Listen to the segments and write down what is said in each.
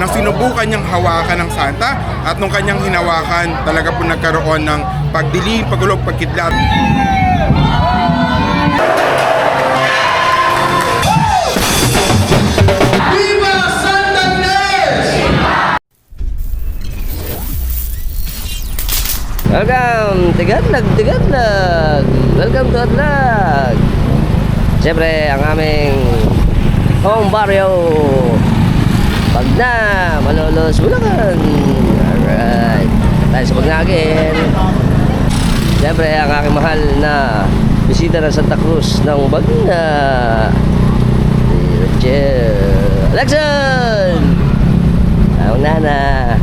Nang sinubukan niyang hawakan ng santa at nung kanyang hinawakan, talaga po nagkaroon ng pagdilim, pagulog, pagkidlat. Viva Santa Ines! Welcome! Tigadlag! Welcome to Adlag! Siyempre, ang aming home barrio Pagna, Malolos, Bulacan. Alright, tayo sa Pagnagin. Siyempre, ang aking mahal na bisita ng Santa Cruz ng Bagna, si Alexon! Ang nana.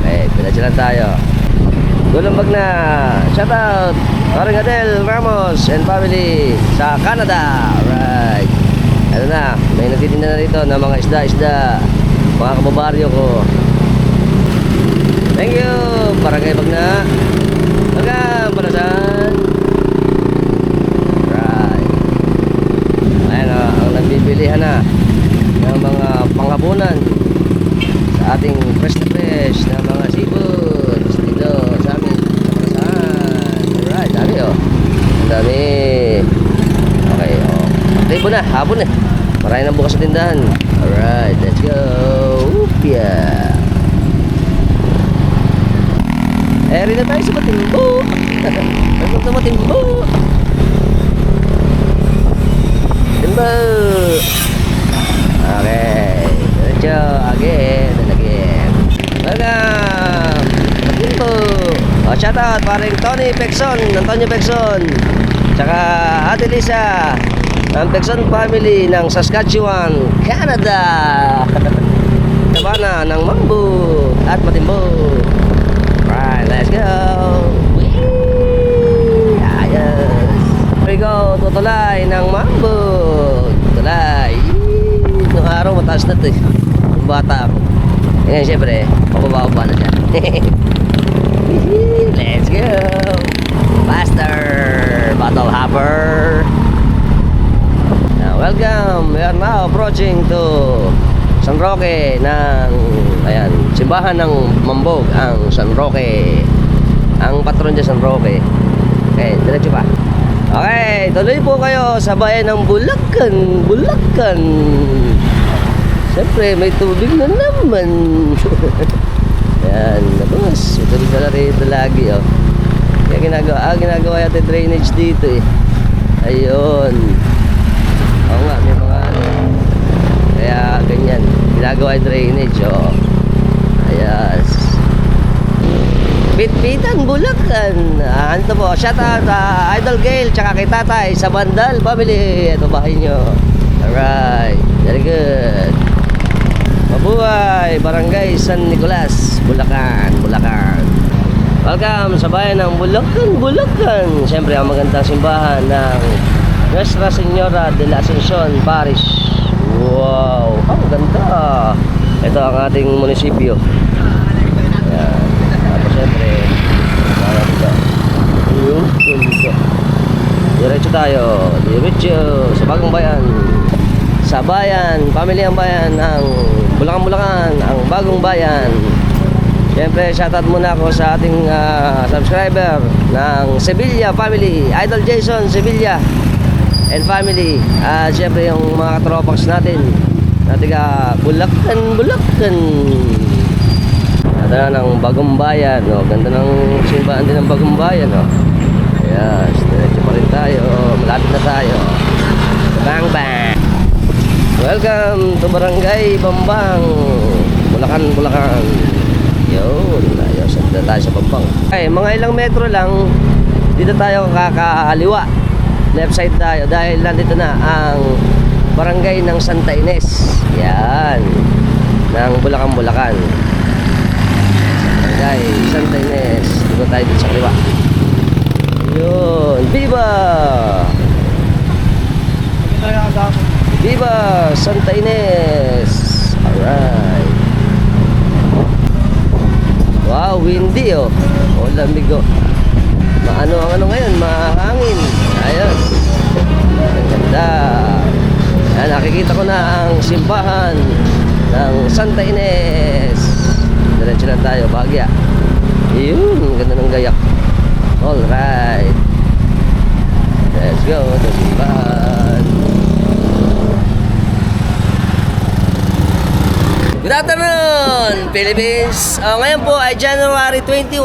Okay, pinachilan tayo. Gulong Bagna, shout out Paring Adel Ramos and family sa Canada. Alright, ano na, may nagtitinda na rito ng mga isda, mga kababaryo ko. Thank you, Barangay Bagna. Welcome, Panasan. Right. Ayan o, ang nagbibilihan na ng mga panghapunan sa ating fresh na fresh na mga seafoods dito sa amin sa Panasan. Alright, dami o. Ang dami. Okay, o. Table na, hapon eh. Marami na bukas sa tindahan. Alright, let's go. Upya. Eri na tayo sa Matimbo. Welcome to Matimbo. Matimbo. Okay, diretso again and again. Welcome Matimbo. Shout out paring Tony Pexon, Antonio Pexon, tsaka Ate Lisa, ang Pexon family ng Saskatchewan, Canada. Sabana ng Mambo at Matimbo. Right, let's go. Whee! Ayos. Here we go, tutulay ng Mambo. Tutulay. Noong araw mataas na ito eh. Yung bata ako. Ngayon syempre, pababa na dyan. Let's go. Faster. Battle hopper. Now, welcome. We are now approaching to San Roque ng, ayan, simbahan ng Mambog, ang San Roque. Ang patron dyan San Roque. Okay, diretso pa. Okay, tuloy po kayo sa bayan ng Bulacan. Bulacan. Siyempre, may tubig na naman. Ayan, nabos. Ito rin pala rito lagi, oh. Kaya ginagawa yata drainage dito, eh. Ayun. Oo nga, may mga ano. Kaya ganyan, ginagawa yung drainage, oh. Ayos. Bitbitan, Bulacan. Ano to po, shout out Idol Gale, tsaka kay Tatay sa Bandal family. Ito bahay nyo. Alright, very good. Mabuhay, Barangay San Nicolas, Bulacan, Bulacan. Welcome sa bayan ng Bulacan, Bulacan. Siyempre, ang magandang simbahan ng Nuestra Señora de la Ascensión Parish. Wow, ang ganda. Ito ang ating munisipyo. Ayan. Tapos siyempre, ito. Yung ganda. Diretso tayo. Diretso sa bagong bayan. Sa bayan, pamilya ang bayan ng Bulacan, Bulacan, ang bagong bayan. Siyempre, shoutout muna ako sa ating subscriber ng Sevilla family, Idol Jason Sevilla and family. Siyempre, yung mga katropax natin na tiga Bulacan, Bulacan. Ito na ng bagong bayan, oh. Ganda ng simbahan din ng bagong bayan, oh. Yes, diretso pa rin tayo. Malapit na tayo. Bang bang. Welcome to Barangay Bambang, Bulacan, Bulacan. Yun, ayos. Dito tayo sa Bambang. Okay, mga ilang metro lang dito tayo kakaliwa. Left side tayo dahil nandito na ang Barangay ng Santa Ines. Yan, ng Bulacan, Bulacan. Barangay Santa Ines. Dito tayo dito sa kaliwa. Yun, Viva! Viva Santa Ines. Alright. Wow, windy, oh. Oh, lamig, oh. Maano ang ano ngayon, mahangin. Ayos. Ang ganda. Ayan, nakikita ko na ang simbahan ng Santa Ines. Diretso na tayo, Bahagya. Yun, ganda ng gayak. Alright, let's go to simbahan. Good afternoon, Philippines! Ngayon po ay January 21,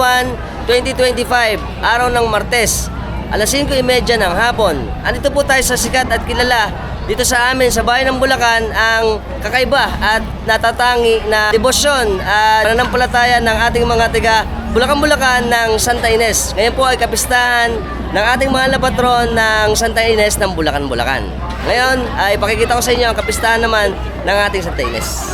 2025, araw ng Martes, alas 5:30 ng hapon. Andito po tayo sa sikat at kilala dito sa amin sa bayan ng Bulacan ang kakaiba at natatangi na debosyon at pananampalataya ng ating mga tiga Bulacan ng Santa Ines. Ngayon po ay kapistahan ng ating mahal na patron ng Santa Ines ng Bulacan. Ngayon ay pakikita ko sa inyo ang kapistahan naman ng ating Santa Ines.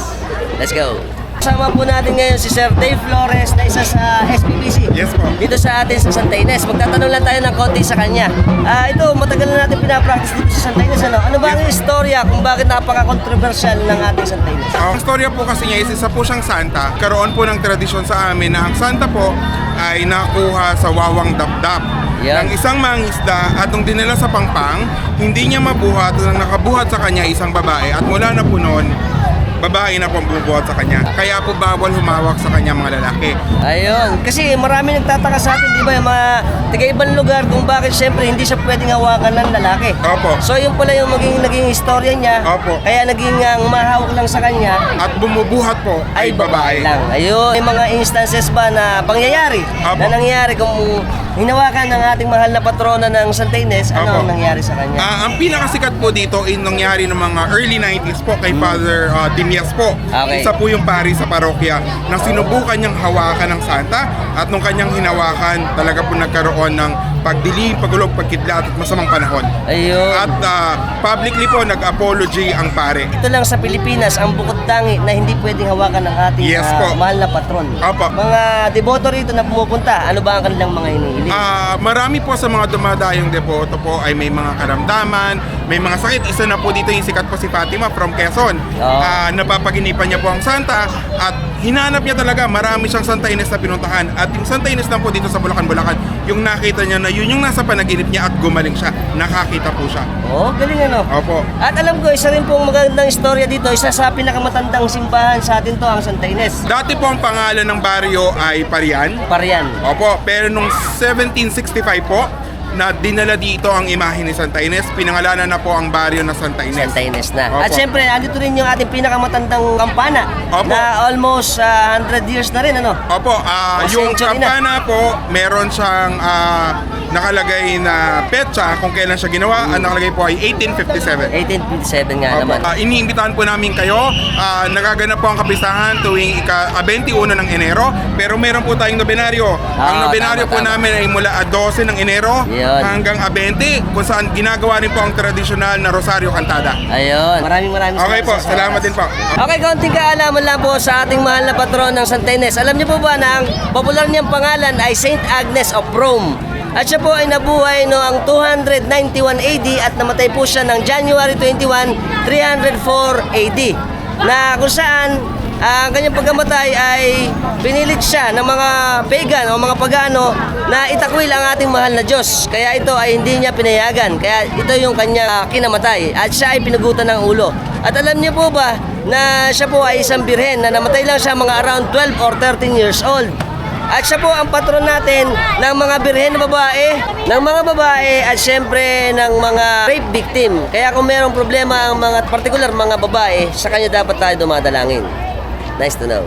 Let's go! Kasama po natin ngayon si Sir Dave Flores na isa sa SPBC. Yes po. Dito sa atin sa Santa Ines. Magtatanong lang tayo ng konti sa kanya. Ito, matagal na natin pinapractice dito sa Santa Ines. Ano ba ang istorya kung bakit napaka-controversial ng ating Santa Ines? Ang storya po kasi niya is isa po siyang santa. Karoon po ng tradisyon sa amin na ang santa po ay nakuha sa wawang dapdap Yan. ng isang mangisda at nung dinala sa pangpang, hindi niya mabuhat. Nang nakabuhat sa kanya isang babae at mula na po noon, babae na po ang bubuhat sa kanya. Kaya po bawal humawak sa kanya mga lalaki. Ayun. Kasi marami nagtataka sa atin, di ba, yung mga taga-ibang lugar kung bakit syempre hindi siya pwedeng hawakan ng lalaki. Opo. So yun pala yung naging istorya niya. Opo. Kaya naging mahawak lang sa kanya At bumubuhat po ay babae. lang. Ayun. May mga instances ba na pangyayari Opo. na nangyari kung hinawakan ng ating mahal na patrona ng Santa Ines, ano Opo. ang nangyari sa kanya? Ang pinakasikat po dito ay nangyari ng mga early 90s po kay Father Dimias po. Okay. Isa po yung pari sa parokya na sinubukan niyang hawakan ng santa at nung kanyang hinawakan talaga po nagkaroon ng pagdilim, pagulog, pagkidlat at masamang panahon. Ayun. At publicly po nag-apology ang pare. Ito lang sa Pilipinas ang bukod tangi na hindi pwedeng hawakan ng ating Yes po. mahal na patron. Opo. Mga deboto rito na pumupunta, ano ba ang kanilang mga hinihiling? Marami po sa mga dumadayong deboto po ay may mga karamdaman, may mga sakit. Isa na po dito yung sikat po si Fatima from Quezon. Oo. Napapaginipan niya po ang santa at hinanap niya talaga. Marami siyang Santa Ines na pinuntahan. At yung Santa Ines lang po dito sa Bulacan, yung nakita niya na yun yung nasa panaginip niya at gumaling siya. Nakakita po siya. Oh, galing ano? Opo. At alam ko, isa rin pong magandang istorya dito, isa sa pinakamatandang simbahan sa atin to, ang Santa Ines. Dati po ang pangalan ng baryo ay Parian. Parian. Opo, pero nung 1765 po, na dinala dito ang imahe ni Santa Ines, pinangalanan na po ang baryo na Santa Ines. Santa Ines na. Opo. At syempre, andito rin yung ating pinakamatandang kampana Opo. na almost 100 years na rin, ano? Opo, yung century na. kampana po, meron siyang nakalagay na petsa kung kailan siya ginawa. Ang nakalagay po ay 1857. 1857 nga naman. Iniimbitahan po namin kayo. Nagaganap po ang kapistahan tuwing 21 ng Enero. Pero meron po tayong nobenaryo. Ang nobenaryo po tama. namin ay mula 12 ng Enero Yun. hanggang 20, kung saan ginagawa rin po ang tradisyonal na Rosario Cantada. Ayun. Maraming Okay po, sa salamat din po. Okay, kaunting kaalaman lang po sa ating mahal na patron ng Santa Ines. Alam niyo po ba na ang popular niyang pangalan ay Saint Agnes of Rome? At siya po ay nabuhay noong 291 AD at namatay po siya ng January 21, 304 AD. Na kung saan ang kanyang pagkamatay ay pinilit siya ng mga pagan o mga pagano na itakwil ang ating mahal na Diyos. Kaya ito ay hindi niya pinayagan. Kaya ito yung kanya kinamatay. At siya ay pinugutan ng ulo. At alam niyo po ba na siya po ay isang birhen na namatay lang siya mga around 12 or 13 years old. At siya po ang patron natin ng mga birhen na babae, ng mga babae at syempre ng mga rape victim. Kaya kung mayroong problema ang mga particular mga babae, sa kanya dapat tayo dumadalangin. Nice to know.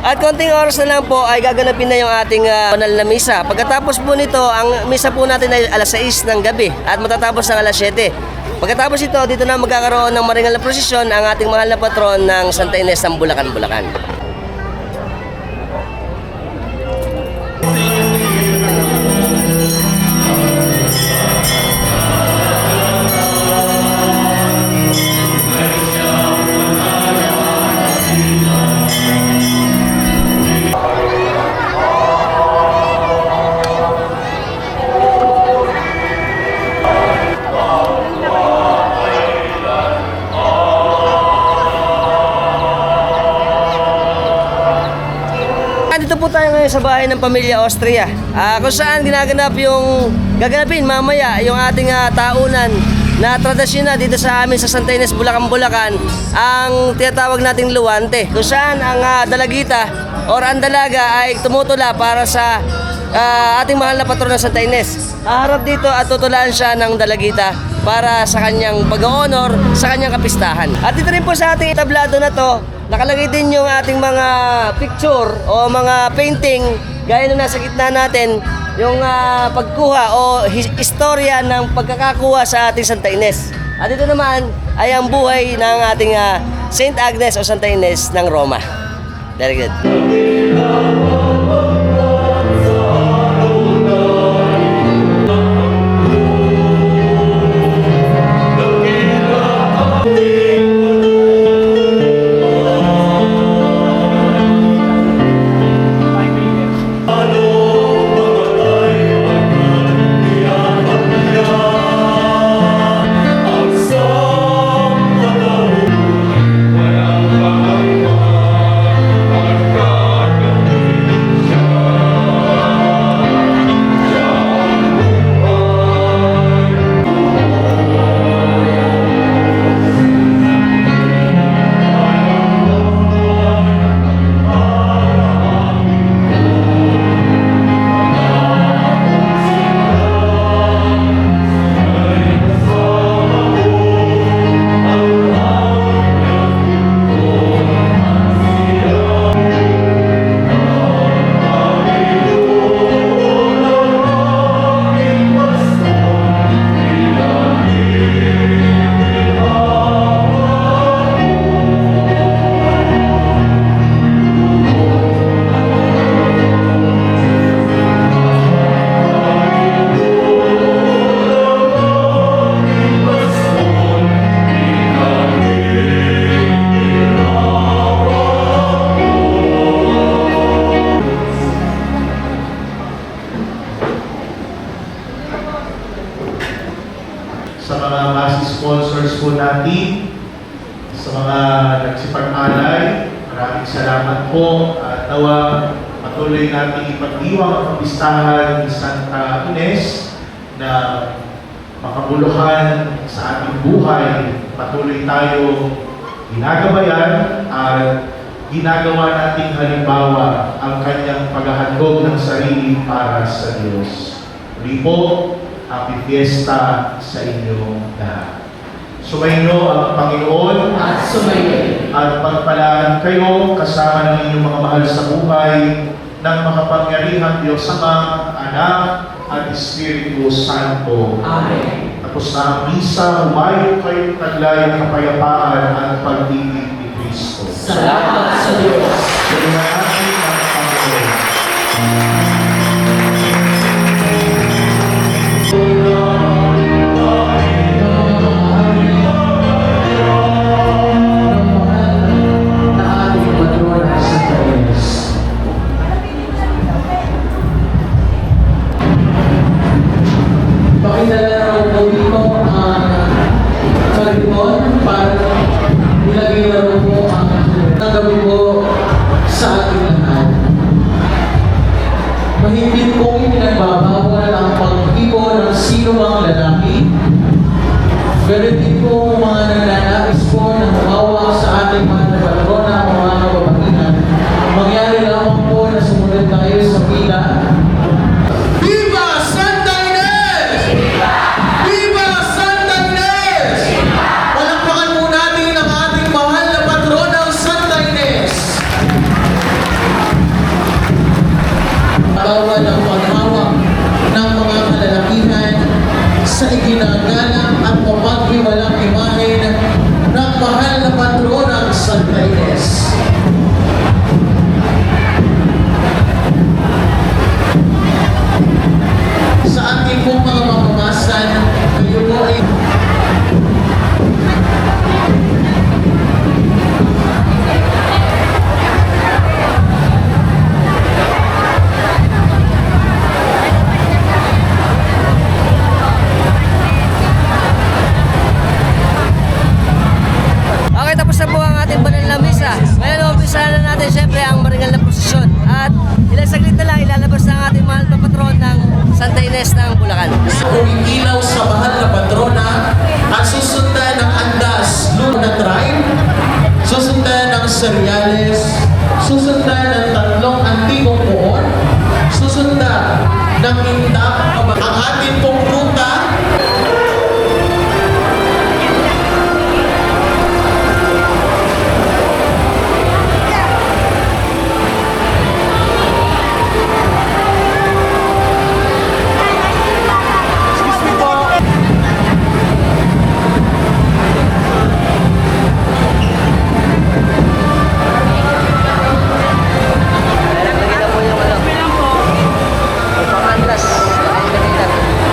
At konting oras na lang po ay gaganapin na yung ating banal na misa. Pagkatapos po nito, ang misa po natin ay alas 6 ng gabi at matatapos ng alas 7. Pagkatapos ito, dito na magkakaroon ng maringal na prosesyon ang ating mahal na patron ng Santa Ines ng Bulacan. ngayon sa bahay ng pamilya Austria, kung saan gaganapin mamaya yung ating taunan na tradisyon na dito sa amin sa Santa Ines, Bulacan, Bulacan, ang tinatawag nating luwante, kung saan ang dalagita or ang dalaga ay tumutula para sa ating mahal na patron ng Santa Ines. Haharap dito at tutulaan siya ng dalagita para sa kanyang pag-honor sa kanyang kapistahan. At dito rin po sa ating tablado na to, nakalagay din yung ating mga picture o mga painting gaya nung nasa gitna natin, yung pagkuha o istorya ng pagkakakuha sa ating Santa Ines. At ito naman ay ang buhay ng ating Saint Agnes o Santa Ines ng Roma. Very good. Sa mga sponsors po natin, sa mga nagsipag-alay, maraming salamat po at nawa patuloy natin ipagdiwang ang kapistahan ni Santa Ines na makabuluhan sa ating buhay. Patuloy tayo ginagabayan at ginagawa nating halimbawa ang kanyang paghahandog ng sarili para sa Diyos. Muli po, Happy Fiesta sa inyo lahat. Sumainyo ang Panginoon At sumayin. at pagpalaan kayo kasama ng inyong mga mahal sa buhay ng makapangyarihang Diyos Ama, Anak at Espiritu Santo. Amen. Tapos na ang misa, humayo kayong taglayang kapayapaan at pag-ibig ni Kristo. Salamat sa Diyos. Ganyan natin ang Panginoon. Na ating patron sa Santa Ines. Pakilala raw po dito ang kariton para ilagay na raw po ang gabi po sa ating lahat. Mahigpit pong pinagbabawal ang pag-ibon ng sino mang lalaki. Ganun din po mga nagnanais po ng hawak sa ating mga patrona o mga kababaihan. Mangyari lamang po na sumunod tayo sa pila. Viva Santa Ines! Viva Santa Ines! Palakpakan po natin ang ating mahal na patrona, Santa Ines! Bawal ang paghawak ng mga kalalakihan sa iginagalang at mapaghiwalang imahe ng mahal na patronang Santa Ines. Sa ating pong mga mamamasan, kayo po ay Okay, tapos na po ang ating banal na misa. Ngayon, umpisa na natin syempre ang maringal na prosesyon. At ilang saglit na Bulacan. Umiilaw sa mahal na patrona at susundan ng Andas Luna Tribe, susundan ng Cereales, susundan ng tatlong antigong poon, susundan ng Indap. Ang ating pong ruta Lagyan po yung ano. Pang-Atlas. Lagyan na.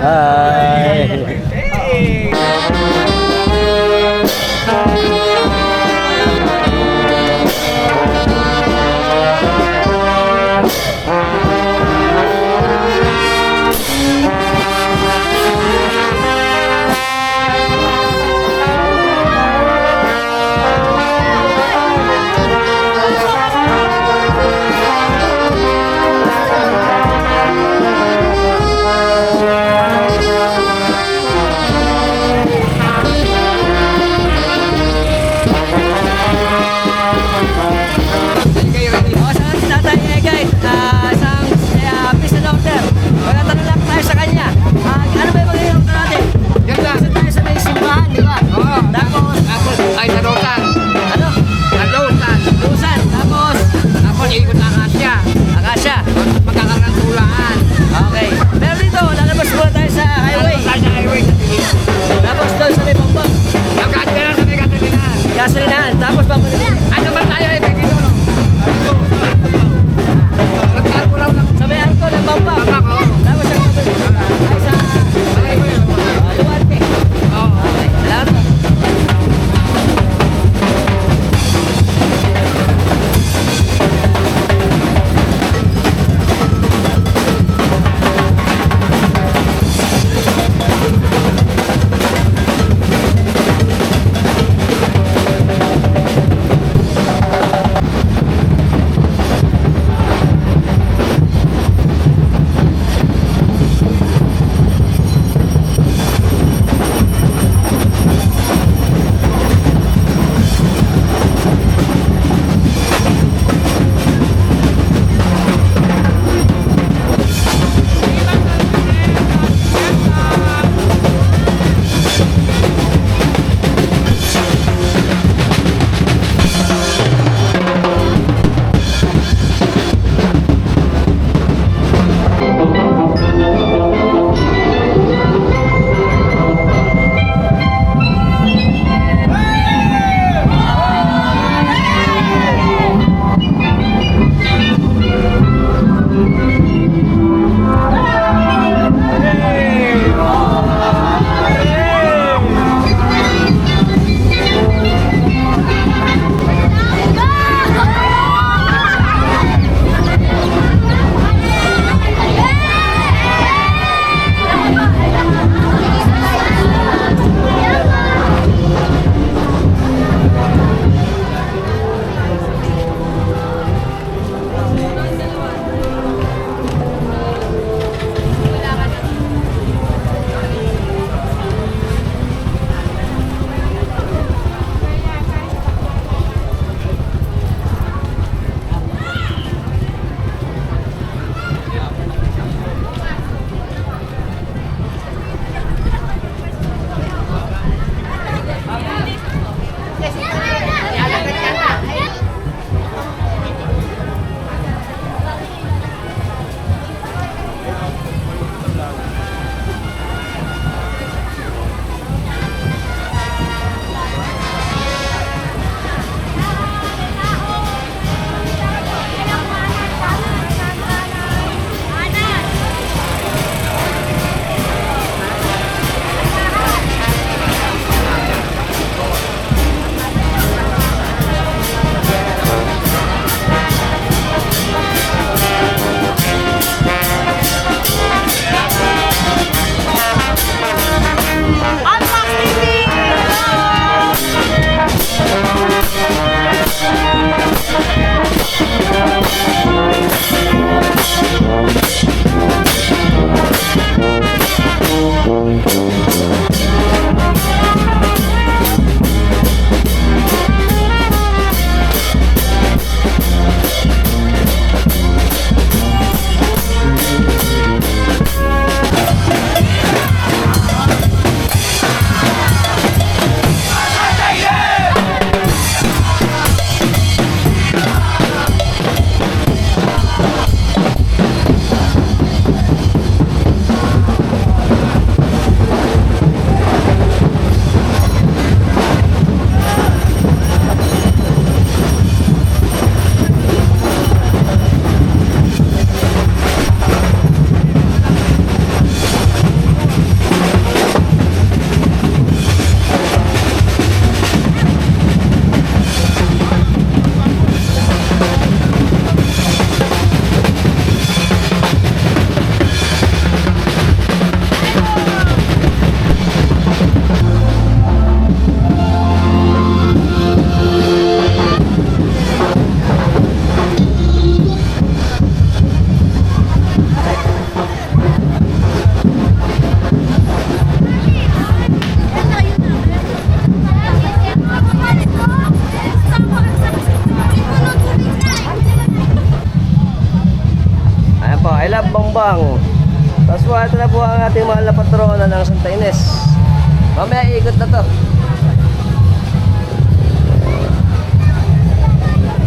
Hi. Bongbang. Tapos po, ito na po ang ating mahal na patrona ng Santa Ines. Mamaya iikot na to.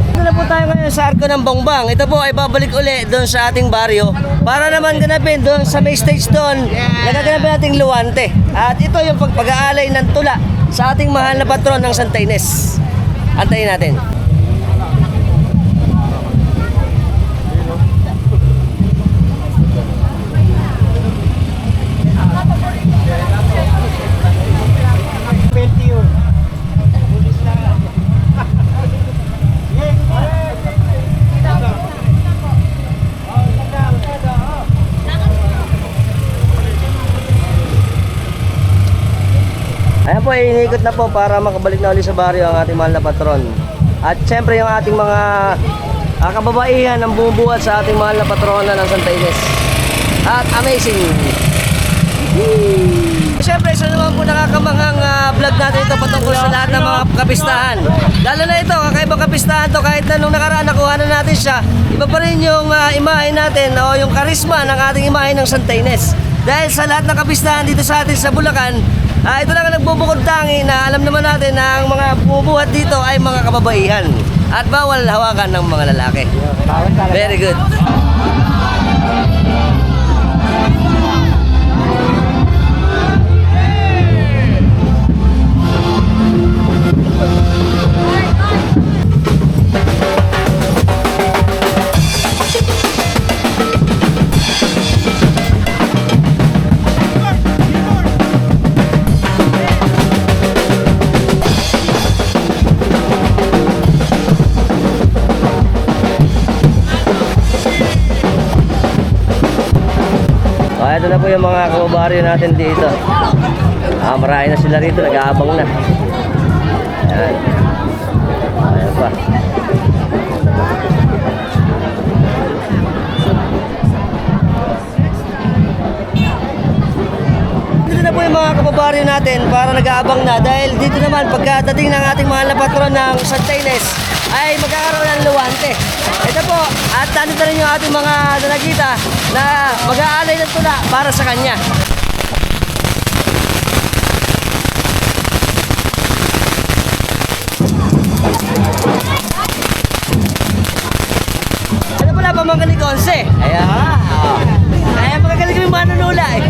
Ito na po tayo ngayon sa Arko ng Bongbang. Ito po ay babalik uli doon sa ating baryo para naman ganapin doon sa may stage doon. Nagaganapin nating Luwante. At ito yung pag-aalay ng tula sa ating mahal na patron ng Santa Ines. Antayin natin. Ayan po, iniikot na po para makabalik na ulit sa baryo ang ating mahal na patron. At siyempre yung ating mga kababaihan ang bumubuhat sa ating mahal na patrona ng Santa Ines. At amazing! Siyempre, isa naman po nakakamanghang vlog natin ito patungkol sa lahat ng mga kapistahan. Lalo na ito, kakaibang kapistahan to, kahit na nung nakaraan nakuha na natin siya, iba pa rin yung imahe natin o yung karisma ng ating imahe ng Santa Ines. Dahil sa lahat ng kapistahan dito sa atin sa Bulacan, ito lang ang nagbubukod tangi na alam naman natin na ang mga bumubuhat dito ay mga kababaihan at bawal hawakan ng mga lalaki. Very good. Ito na po yung mga kababaryo natin dito. Marami na sila rito, nag-aabang na. Ayan. Ayan pa. Dito na po yung mga kababaryo natin para nag-aabang na. Dahil dito naman, pagkadating ng ating mahal na patron ng Santa Ines, ay magkakaroon ng Luwante. Ito po, at nandito rin yung ating mga dalagita na mag-aalay ng tula para sa kanya. Ano pala, pamangkin ni Conce? Ayan. Ayan, magagaling kami manunula eh.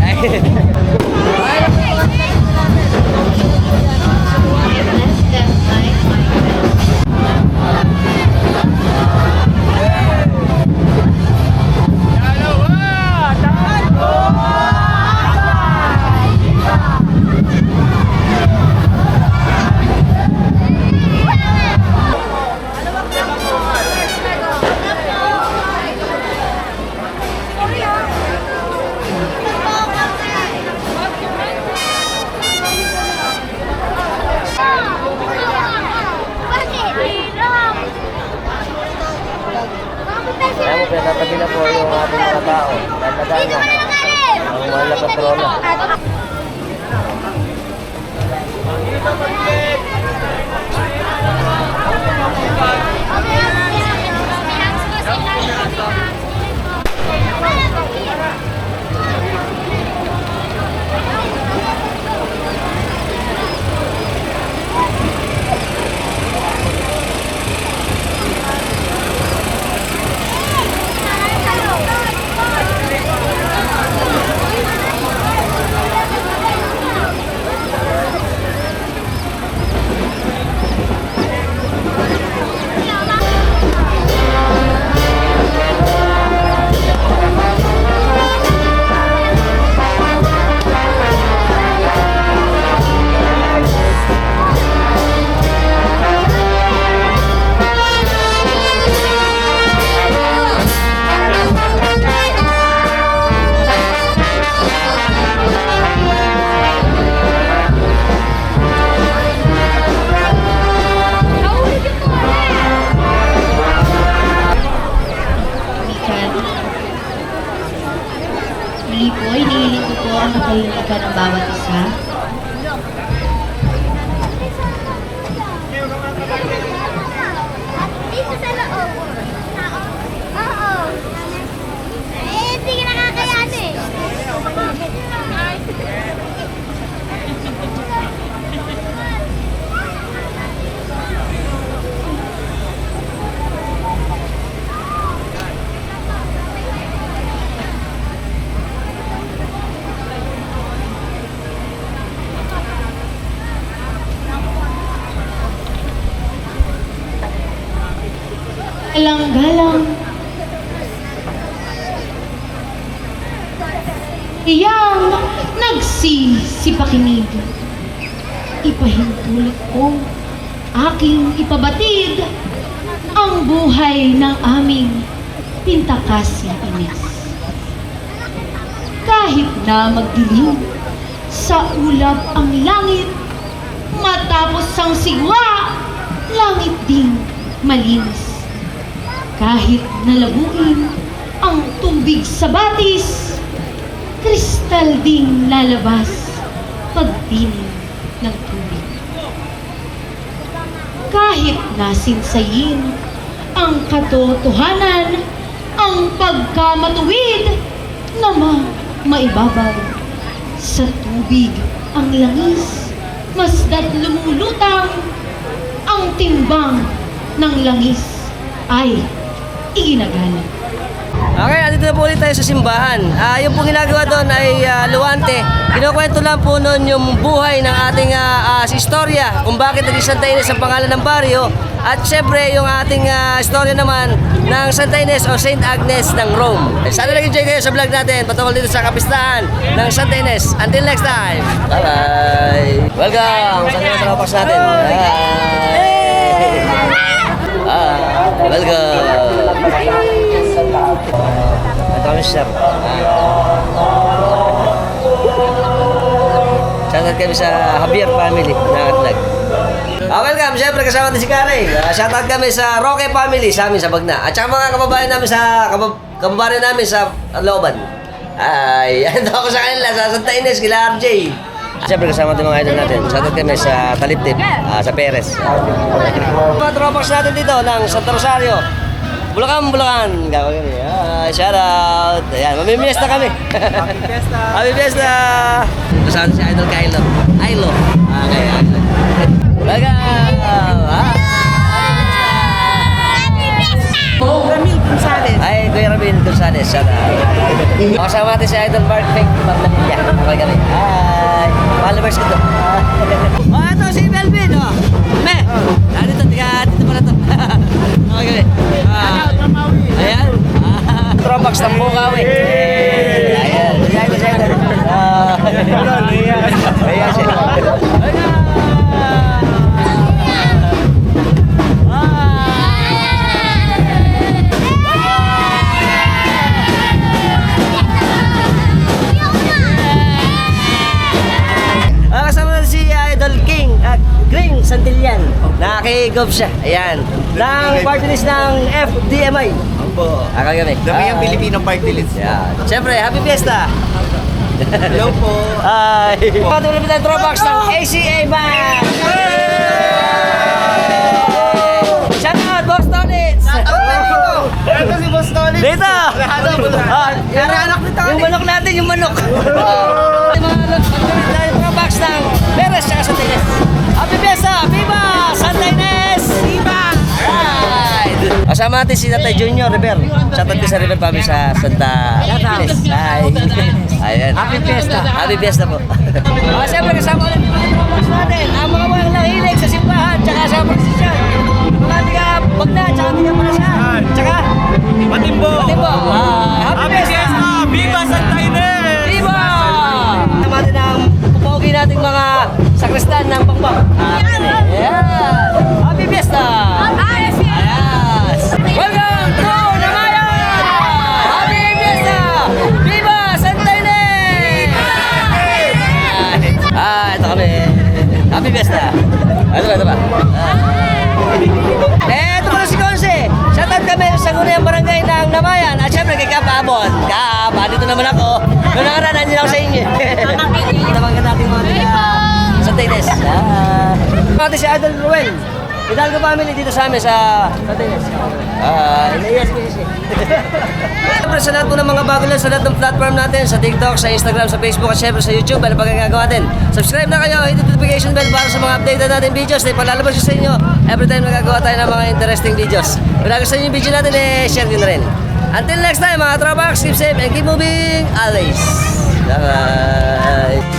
Ayan mo, pinatatabi na po yung ating mga tao. Tandaan na ang mahal na patrona. Muli po, hinihiling ko po ang nakahilipan ng bawat isa. Dito sa loob. Oo. Eh, hindi ka ginagalang. Iyang nagsisipakinig. Ipahintulot ko aking ipabatid ang buhay ng aming Pintakasya Ines. Kahit na magdilim sa ulap ang langit, matapos ang sigwa, langit ding malinis. Kahit nalabuin ang tubig sa batis, kristal ding lalabas pagdilim ng tubig. Kahit nasinsayin ang katotohanan, ang pagkamatuwid na maibabaw sa tubig ang langis, masda't lumulutang ang timbang ng langis ay iginagalang. Okay, andito na po ulit tayo sa simbahan. Yung pong ginagawa doon ay luwante. Kinukwento lang po noon yung buhay ng ating istorya kung bakit naging Santa Ines ang pangalan ng baryo. At syempre yung ating istorya naman ng Santa Ines o Saint Agnes ng Rome. Sana nag-enjoy kayo sa vlog natin patungkol dito sa kapistahan ng Santa Ines. Until next time, bye-bye! Welcome sa mga tropas natin. Welcome! Ito kami sir. Shoutout kami sa Javier family na Atlag. Welcome, syempre kasama din si Karen. Shoutout kami sa Roque family sa amin sa Bagna. At saka mga kababayan namin sa kababayan namin sa Looban. Ay, ando ako sa kanila sa Santa Ines, kila RJ. Siyempre kasama din mga idol natin. Shoutout kami sa Taliptip, sa Perez. Mga tropas natin dito ng Santa Rosario. Bulacan, Bulacan. Gagawin kami. Shout out. Ayan, mamimiesta kami. Happy Fiesta. Happy Fiesta. Kasama si Idol Kylo. Ilo. Okay, Ilo. Welcome. Ramil Gonzales. Ay, Kuya Ramil Gonzales. Shout out. Kasama natin si Idol Mark Fink Marlanilla. Okay kami. Hi. Followers ko to. Ito si Melvin. Me. Dito pala to. Okay kami. Ayan. Tropax ng Bukawi. Ayan. Ayan. Ayan siya. Kasama na si Idol King Green Santillan. Nakikigop siya. Ayan. Ng party list ng FDMI. Opo. Ako kami. Dami ang Pilipino party list. Ayan. Siyempre, Happy Fiesta! Hello po. Hi! Patuloy natin ang Tropax ng ACA Band! Shout out, Boss Tonits! Ito si Boss Tony. Dito! Yung manok natin, yung manok! Yung mga Tropax ng Perez at Santa Ines. Happy Fiesta! Viva! Santa Ines! Viva! Alright! Kasama natin si Tatay Junior River. Shout out din sa River Family sa Santa Ines. Hi! Ayan. Happy Fiesta! Happy Fiesta po. Siyempre kasama ulit yung mga Tropax natin. Ang mga walang nahilig sa simbahan tsaka sa prosesyon. Mga tiga Bagna tsaka tiga Parasan. Tsaka Matimbo. Happy Fiesta! Viva Santa Ines! Viva! Kasama natin ang pupogi nating mga sakristan ng Pangbang. Ayan! Happy Fiesta! Ayan! Welcome to Namayan! Happy Fiesta! Viva Santa Ines! Ito kami. Happy Fiesta! Ito ba? Ito pala si Conce. Shoutout kami sa Gunayang Barangay ng Namayan. At syempre kay Kap Abon. Kap, dito naman ako. Noong nakaraan, nandiyan ako sa inyo. Tabangan natin mga Santa Ines. Natin si Idol Ruel. Hidalgo family dito sa amin sa Santa Ines. Yes. Siyempre sa lahat po ng mga bago lang sa lahat ng platform natin, sa TikTok, sa Instagram, sa Facebook at syempre sa YouTube, ano pa gagagawa natin? Subscribe na kayo, hit the notification bell para sa mga updated natin videos na ipalalabas sa inyo every time magagawa tayo ng mga interesting videos. Kung nagustuhan yung video natin, share nyo na rin. Until next time mga Tropax, keep safe and keep moving always. Bye-bye!